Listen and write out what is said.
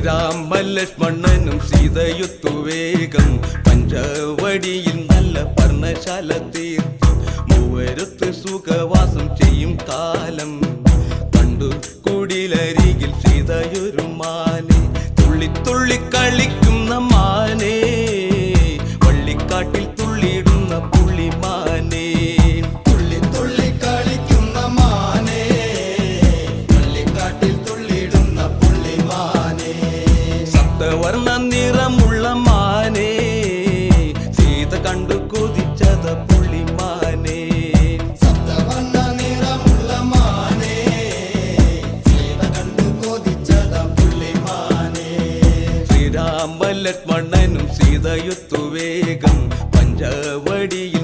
ശ്രീരാമലക്ഷ്മണനും സീതയുത്തു വേഗം പഞ്ചവടിയിൽ നല്ല പർണശാല തീർത്ത് മൂവരത്ത് സുഖവാസം ചെയ്യും കാലം കണ്ടു കുടിലരികിൽ സീതയൊരു മാനെ തുള്ളി തുള്ളി കളിക്കുന്ന മാനേ വള്ളിക്കാട്ടിൽ തുള്ളിയിടുന്ന പുള്ളിമാനേ വർണ്ണ നിറമുള്ള മാനേ സീത കണ്ടു കൊതിച്ചത പുള്ളിമാനേ സപ്തവർണ്ണ നിറമുള്ള മാനേ സീത കണ്ടു കൊതിച്ചത പുള്ളിമാനേ ശ്രീരാമലക്ഷ്മണനും സീതയുത്തു വേഗം പഞ്ചവടിയിൽ